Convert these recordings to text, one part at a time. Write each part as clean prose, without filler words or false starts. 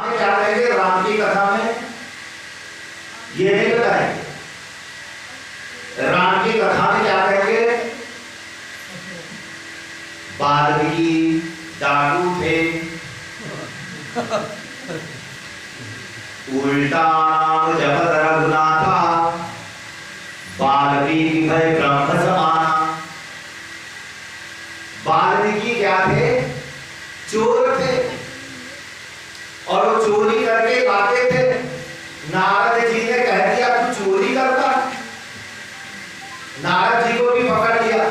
क्या कहेंगे राम की कथा में? ये नहीं बताएंगे। राम की कथा में क्या कहेंगे? वाल्मीकि डाकू थे, उल्टा जगत रघुनाथा, वाल्मीकि भय ब्रह्म समाना। वाल्मीकि क्या थे? चोर थे और वो चोरी करके आते थे। नारद जी ने कह दिया तू चोरी करता। नारद जी को भी पकड़ लिया,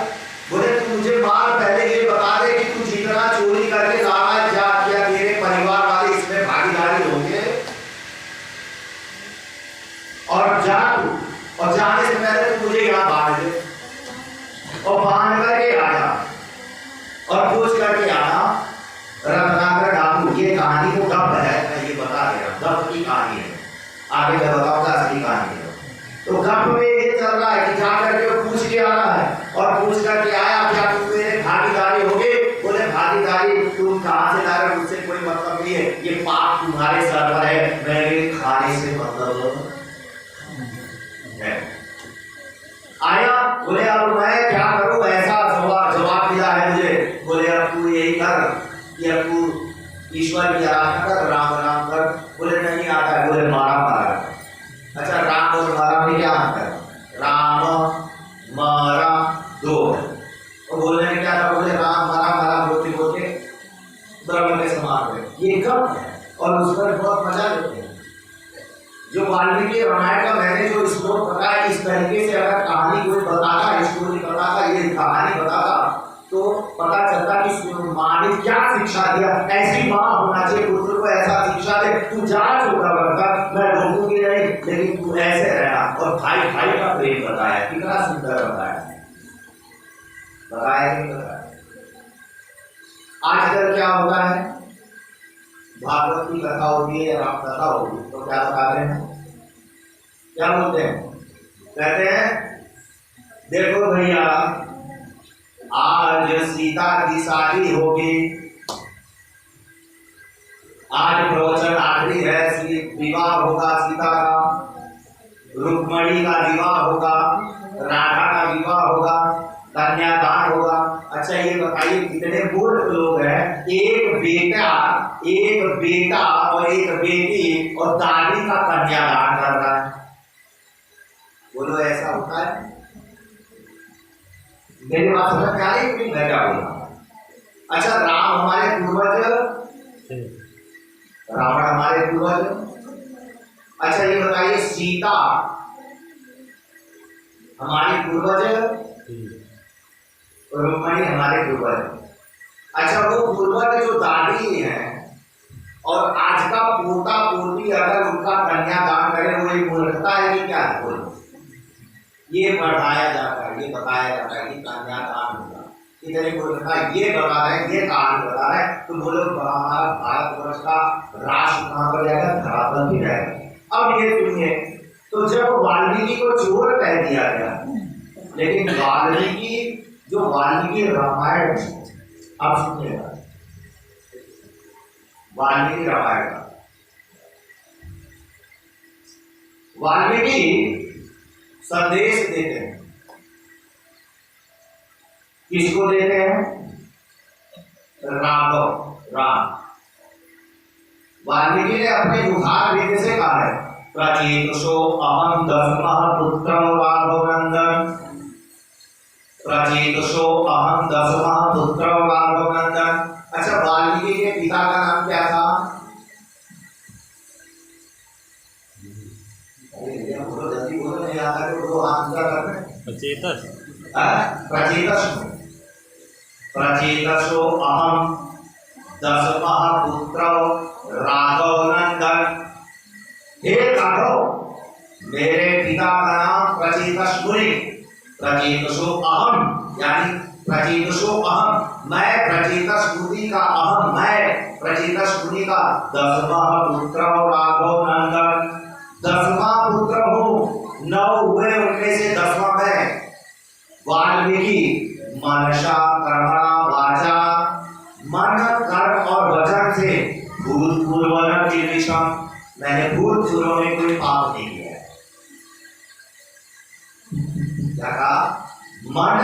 बोले तू मुझे मार, पहले ये बता दे कि तू जितना चोरी करके ला रहा है क्या क्या तेरे परिवार वाले इसमें भागीदारी होंगे, और जा तू, और जाने से पहले तू मुझे यहाँ बांध दे, और बांध करके आया और पूछ करके आना। रत्नाकर डाकू, ये कहानी को गप है, मैं ये बता रहा हूं, गप की कहानी है, आगे मैं बताऊंगा असली कहानी है। तो गप में ये चल रहा है कि जा करके पूछ के आ रहा है, और पूछ करके आया क्या तुम मेरे भागीदारी होगे? बोले भागीदारी तुम कहां से ला रहे हो, मुझसे कोई मतलब नहीं है, ये पाप तुम्हारे सर पर है, मेरे खाने से मतलब है। आया, बोले अब मैं क्या करूं, ऐसा जवाब मिला है मुझे। बोले अब तू यही कर कि अब तू ईश्वर की आराधना कर, राम राम कर। बोले नहीं आता है। बोले मारा मारा। अच्छा, राम और मारा में क्या अंतर है? राम मारा दो है। और बोलने में क्या था? बोले राम मारा मारा बोलते बोलते ब्रह्म के समान हुए। ये कब है और उस पर बहुत मजा लेते हैं। जो वाल्मीकि रामायण का मैंने जो श्लोक बताया, इस तरीके से अगर कहानी कोई बताता, स्टोरी बताता, ये कहानी बताता, तो पता चलता कि माँ ने क्या शिक्षा दिया। ऐसी माँ होना चाहिए, पुत्र को ऐसा शिक्षा दे, तू जा छोटा बड़का, मैं रोकूंगी नहीं, लेकिन तू ऐसे रहना। और भाई भाई का प्रेम बताया, कितना सुंदर बताया, बताया नहीं बताया। आजकल क्या होता है, भागवत की कथा होती है, राम कथा होती है, तो क्या बताते हैं, क्या बोलते हैं? कहते हैं देखो भैया आज सीता की शादी होगी, आज प्रवचन आखिरी है, विवाह होगा सीता का, रुक्मणी का विवाह होगा, राधा का विवाह होगा, कन्यादान होगा। अच्छा ये बताइए कितने मूर्ख लोग हैं, एक बेटा और एक बेटी और दादी का कन्यादान कर रहा है। बोलो ऐसा होता है? मेरी बात समझ में आ रही है? मैं क्या बोला? अच्छा, राम हमारे पूर्वज, रावण हमारे पूर्वज। अच्छा ये बताइए सीता हमारी पूर्वज, रुक्मणी हमारे पूर्वज। अच्छा वो पूर्वज जो दादी हैं और आज का पोता पोती अगर उनका कन्यादान करे, वो एक मूर्खता है कि क्या है? बोलो, ये पढ़ाया जाता है, ये बताया जाता है कि कन्यादान होगा, इतनी मूर्खता ये बता रहे हैं, ये कहानी बता रहे हैं, तो बोलो हमारा भारतवर्ष का राष्ट्र कहां पर जाएगा? धरातल भी रहेगा। अब ये सुनिए, तो जब वाल्मीकि को चोर कह दिया गया, लेकिन वाल्मीकि जो वाल्मीकि रामायण, अब सुनिएगा वाल्मीकि रामायण का, वाल्मीकि संदेश देते हैं। किसको देते हैं? राम। वाल्मीकि ने अपने युद्धार वेद से कहा है, प्रचेतसो अहम दशमः पुत्रं राघवनंदन, प्रचेतसो अहम दशमः पुत्रं राघवनंदन। अच्छा वाल्मीकि के पिता का नाम क्या था? बोलो जल्दी बोलो, नहीं आता तो दो हाथ ऊपर करना। प्रचेतसो अहम दशमः पुत्रं राघवनंदन। हे राघव, मेरे पिता का नाम प्रचेतस मुनि। प्रचेतसो अहम यानी प्रचेतसो अहम, मैं प्रचेतस मुनि का अहम, मैं प्रचेतस मुनि का 10वां पुत्र राघवनंदन। 10वां पुत्र हूँ, 9 हुए उनमें से 10वां मैं। वाल्मीकि मनसा कर्मणा वाचा, मन कर्म और वचन से भूतपूर्व द्विषम, मैंने भूतपूर्व में कोई पाप नहीं किया है। क्या कहा? मन,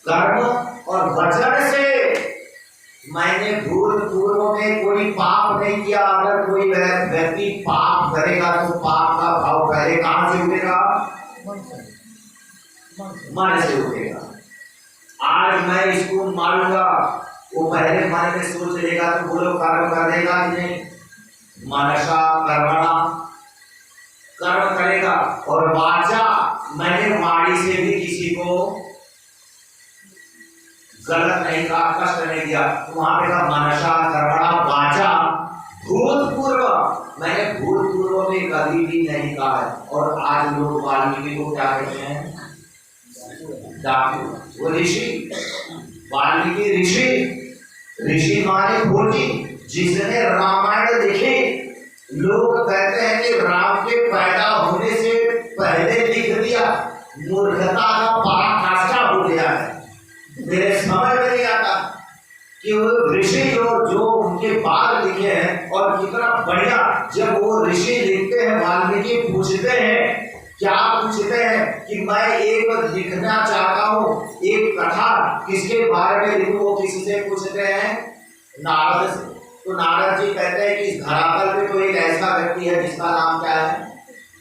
कर्म और वचन से मैंने भूतपूर्व में कोई पाप नहीं किया। अगर कोई व्यक्ति पाप करेगा तो पाप का भाव पहले कहां से उठेगा? मन से उठेगा। आज मैं इसको मारूंगा, वो पहले मन में सोच लेगा तो बोलो कर्म कर देगा कि नहीं? मनसा कर्मणा, कर्म करेगा। और वाचा, मैंने वाणी से भी किसी को गलत नहीं कहा, कष्ट नहीं दिया, तो वहां पे कहा मनसा कर्मणा वाचा भूतपूर्व, मैंने भूतपूर्व में कभी भी नहीं कहा है। और आज लोग वाल्मीकि को क्या कहते हैं? डाकू। वो ऋषि, वाल्मीकि ऋषि, ऋषि माने भोजी, जिसने रामायण लिखी। लोग कहते हैं कि राम के पैदा होने से पहले लिख दिया। मूर्खता का पराकाष्ठा हो गया है। मेरे समझ में नहीं आता कि वो ऋषि जो उनके बाद लिखे हैं, और कितना बढ़िया। जब वो ऋषि लिखते हैं, वाल्मीकि पूछते हैं, क्या पूछते हैं कि मैं एक लिखना चाहता हूँ, एक कथा, किसके बारे में लिखूं? वो किससे पूछते हैं? नारद से। तो नारद जी कहते हैं कि इस धरातल पे तो एक ऐसा व्यक्ति है जिसका नाम क्या है?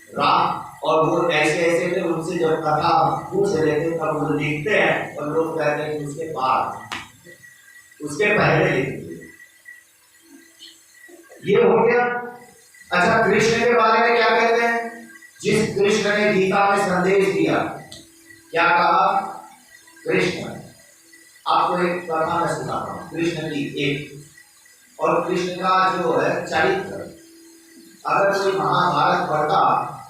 राम। और वो ऐसे ऐसे थे, उनसे जब कथा पूछ लेते तब वो लिखते हैं, और लोग कहते हैं कि उसके बाद, उसके पहले लिखते। ये हो गया। अच्छा, कृष्ण के बारे में क्या कहते हैं? जिस कृष्ण ने गीता में संदेश दिया, क्या कहा? कृष्ण, आपको एक कथा मैं सुनाता हूं कृष्ण की एक, और कृष्ण का जो है चरित्र, अगर कोई महाभारत पढ़ता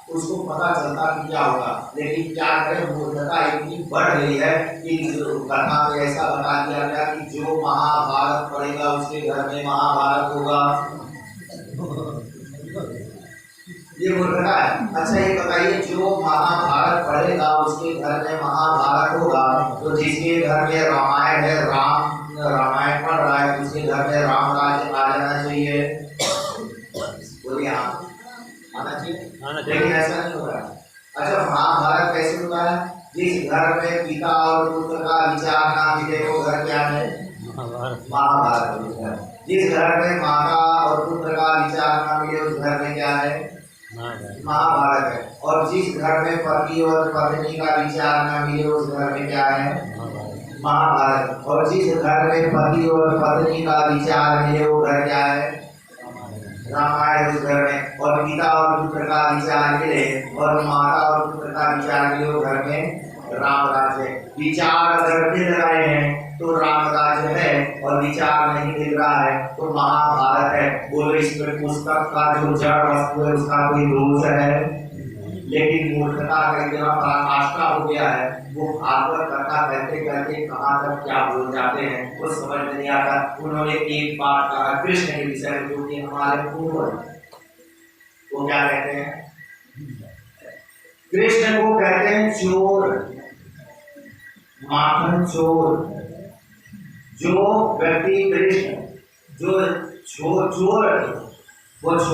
उसको पता चलता कि क्या होगा। लेकिन क्या करें, मूर्खता इतनी बढ़ गई है कि कथा में ऐसा बता दिया गया कि जो महाभारत पढ़ेगा उसके घर में महाभारत होगा। ये मूर्खता है। अच्छा ये बताइए, जो महाभारत पढ़ेगा उसके घर में महाभारत होगा, तो जिसके घर में रामायण है, रामायण पढ़ रहा है, उसके घर में राम राज्य आ जाना चाहिए। बोलिए हाँ, आना चाहिए। लेकिन ऐसा नहीं हो रहा। अच्छा, महाभारत कैसे होता है? जिस घर में पिता और पुत्र का विचार ना मिले वो घर क्या है? महाभारत होता है। जिस घर में माता और पुत्र का विचार ना मिले उस घर में क्या है? महाभारत है। और जिस घर में पति और पत्नी का विचार न मिले उस घर में क्या है? महाभारत। और जिस घर में पति और पत्नी का विचार मिले वो घर क्या है? रामायण। उस घर में और पिता और पुत्र का विचार मिले और माता और पुत्र का विचार मिले वो घर में राम राज्य। विचार अगर मिल रहे हैं तो राम राज्य है, और विचार नहीं मिल रहा है तो महाभारत है। बोलो इसमें पुस्तक का जो जड़ वस्तु है उसका कोई दोष है? लेकिन मूर्खता का इतना पराकाष्ठा हो गया है, वो भागवत कथा कहते कहते कहाँ तक क्या बोल जाते हैं वो समझ में नहीं आता। उन्होंने एक बात कहा कृष्ण के विषय में, जो कि हमारे पूर्वज, वो क्या कहते हैं? कृष्ण को कहते हैं चोर, माखन चोर। जो व्यक्ति कृष्ण जो चोर वो चोर